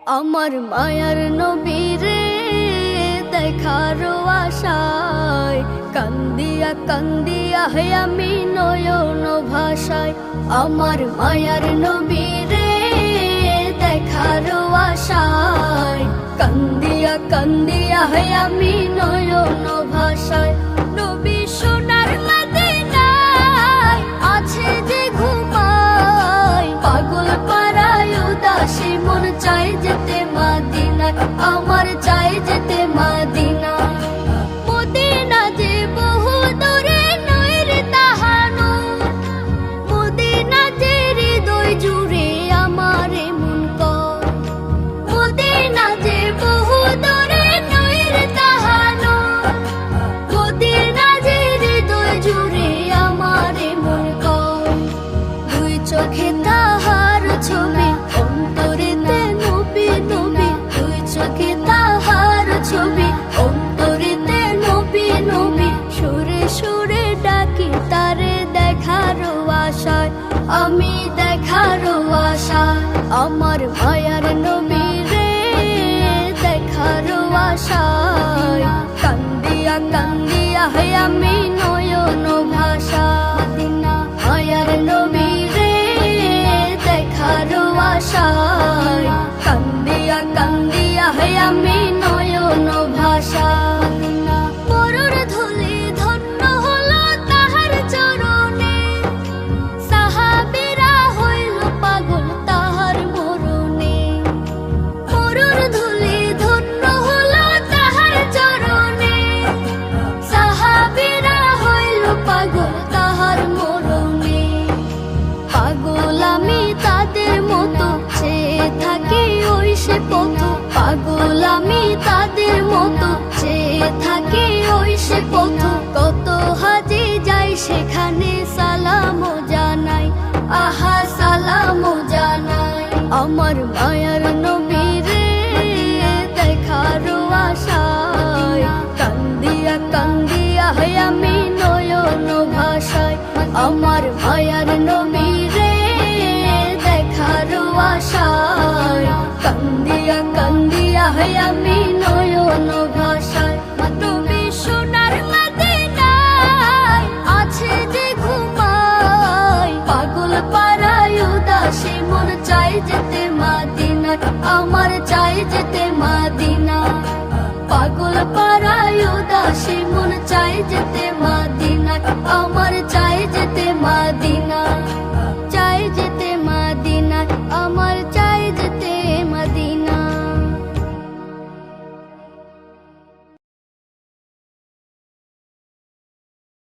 আমার মায়ার নবীরে দেখার আশায় কান্দিয়া কান্দিয়া হে আমি নয়ন ভাষায়। আমার মায়ার নবীরে দেখার আশায় কান্দিয়া কান্দিয়া হে আমি নয়ন ভাষায়। নবী সোনার মদিনায় আছে যে ঘুমায়, পাগল পাড়ায় উদাসী মন চাই যেতে মদিনায়, আমার চাই যেতে মদিনায়। মদিনা যে বহু দূরে নয় রে তাহানো, মদিনা যে হৃদয় জুড়ে আমার মন কয়। মদিনা যে বহু দূরে নয় রে তাহানো, মদিনা যে হৃদয় জুড়ে আমার মন কয়। দুই চোখে তাহার ছবি অন্তরেতে নবী নবী, দুই চোখে তাহার ছবি অন্তরেতে নবী নবী। সুরে সুরে ডাকি তারে দেখার আশায়, আমি দেখার আশায়। আমার মায়ার নবীরে দেখার আশায় কান্দিয়া কান্দিয়া হে আমি নয়ন ভাষায়। মায়ার নবীরে দেখার আশায় কান্দিয়া কান্দিয়া হে আমি নয়ন ভাষায়। মরুর ধুলি ধন্য হলো তাহার চরণে, সাহাবীরা হইল পাগল তাহার মরণে। মরুর ধুলি ধন্য হলো তাহার চরণে, সাহাবীরা হইল পাগল তাহার মরণে। পাগল আমি তাদের মতো চেয়ে থাকি ওই সে পথ, পাগল আমি তাদের মতো চেয়ে থাকি ওই সে পথ। কত হাজি যাই সেখানে সালাম জানাই, আহা সালাম জানাই। আমার মায়ার নবীরে দেখার আশায় কান্দিয়া কান্দিয়া হে আমি নয়ন ভাষায়। আমার মায়ার নবীরে দেখার আশায় কান্দিয়া কান্দিয়া হে আমি নয়ন ভাষায়। নবী সোনার মদিনায় আছে যে ঘুমায়, পাগল পাড়ায় উদাসী মন চাই যেতে মদিনায়, আমার চাই যেতে মদিনায়। পাগল পাড়ায় উদাসী মন চাই যেতে